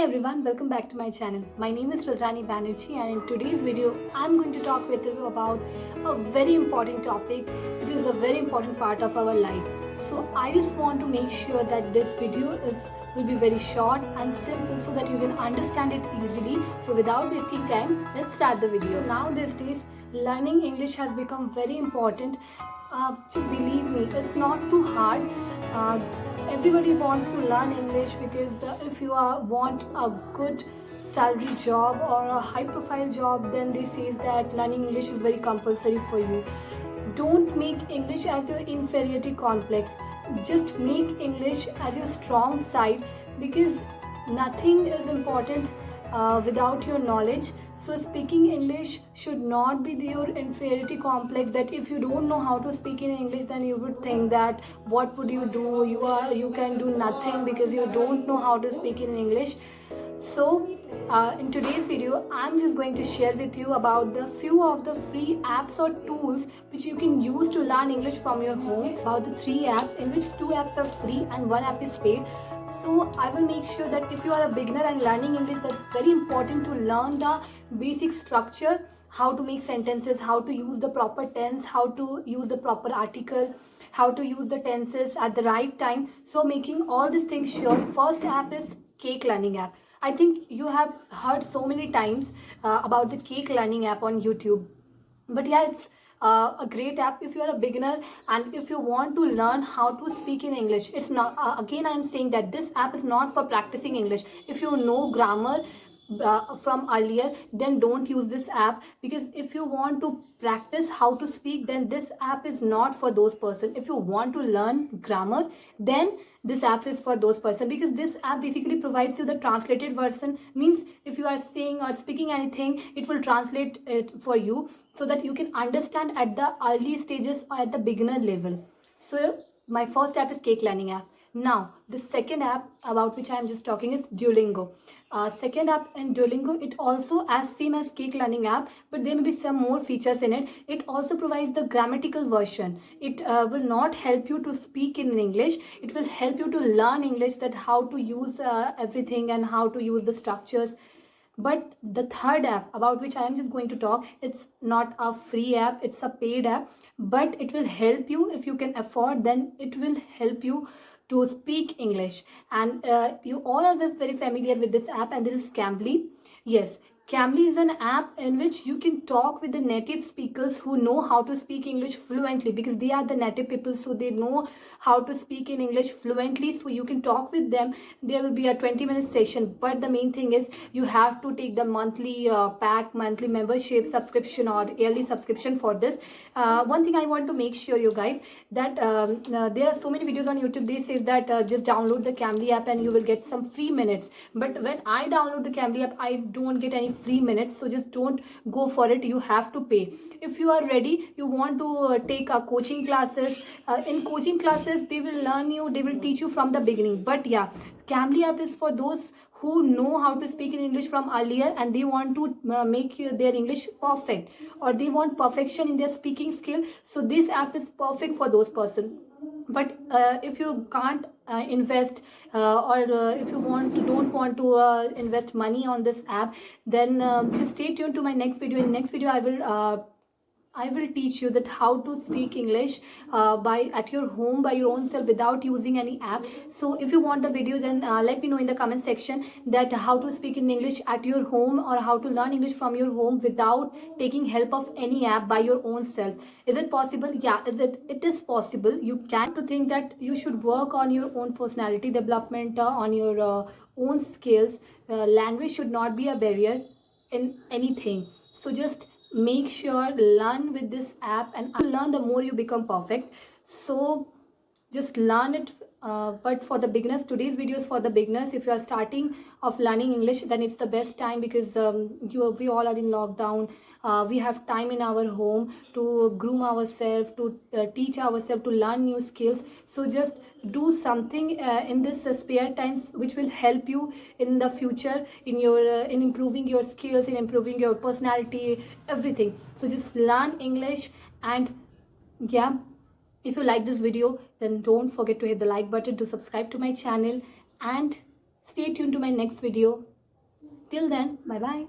everyone, welcome back to my channel. My name is Rudrani Banerjee and in today's video I'm going to talk with you about a very important topic which is a very important part of our life. So I just want to make sure that this video will be very short and simple so that you can understand it easily. So without wasting time, let's start the video. Now these days learning English has become very important. Just believe me, it's not too hard. Everybody wants to learn English because if you want a good salary job or a high profile job, then they say that learning English is very compulsory for you. Don't make English as your inferiority complex. Just make English as your strong side, because nothing is important without your knowledge. So speaking English should not be your inferiority complex, that if you don't know how to speak in English, then you would think that what would you do? You can do nothing because you don't know how to speak in English. So in today's video, I'm just going to share with you about the few of the free apps or tools which you can use to learn English from your home. About the 3 apps, in which 2 apps are free and 1 app is paid. So I will make sure that if you are a beginner and learning English, that's very important to learn the basic structure, how to make sentences, how to use the proper tense, how to use the proper article, how to use the tenses at the right time. So making all these things sure. First app is Cake Learning app. I think you have heard so many times about the Cake Learning app on YouTube. But yeah, it's a great app if you are a beginner and if you want to learn how to speak in English. It's not again I am saying that this app is not for practicing English. If you know grammar from earlier, then don't use this app, because if you want to practice how to speak, then this app is not for those person. If you want to learn grammar, then this app is for those person, because this app basically provides you the translated version. Means if you are saying or speaking anything, it will translate it for you so that you can understand at the early stages or at the beginner level. So my first app is Cake Learning app. Now the second app about which I am just talking is Duolingo. Second app in Duolingo, it also as same as Cake Learning app, but there may be some more features in it. It also provides the grammatical version. It will not help you to speak in English. It will help you to learn English, that how to use everything and how to use the structures. But the third app about which I am just going to talk, it's not a free app, it's a paid app, but it will help you if you can afford. Then it will help you to speak English. And you all are very familiar with this app, and this is Cambly. Yes, Cambly is an app in which you can talk with the native speakers who know how to speak English fluently, because they are the native people, so they know how to speak in English fluently. So you can talk with them. There will be a 20-minute session, but the main thing is you have to take the monthly pack, monthly membership subscription or yearly subscription for this. One thing I want to make sure you guys that there are so many videos on YouTube. They say that just download the Cambly app and you will get some free minutes. But when I download the Cambly app, I don't get any free minutes. So just don't go for it. You have to pay. If you are ready, you want to take coaching classes. In coaching classes, they will learn you, they will teach you from the beginning. But yeah, Cambly app is for those who know how to speak in English from earlier and they want to make their English perfect, or they want perfection in their speaking skill. So this app is perfect for those person. But if you can't invest or if you don't want to invest money on this app, then just stay tuned to my next video. In next video I will teach you that how to speak English at your home by your own self without using any app. So if you want the video, then let me know in the comment section that how to speak in English at your home, or how to learn English from your home without taking help of any app by your own self. Is it possible? Yeah, it is possible. You can to think that you should work on your own personality development, on your own skills. Language should not be a barrier in anything. So just make sure learn with this app, and learn the more you become perfect. So just learn it. But for the beginners, today's video is for the beginners. If you are starting of learning English, then it's the best time, because we all are in lockdown. We have time in our home to groom ourselves, to teach ourselves, to learn new skills. So just do something in this spare times which will help you in the future in your in improving your skills, in improving your personality, everything. So just learn English. And yeah, if you like this video, then don't forget to hit the like button, to subscribe to my channel, and stay tuned to my next video. Till then, bye bye.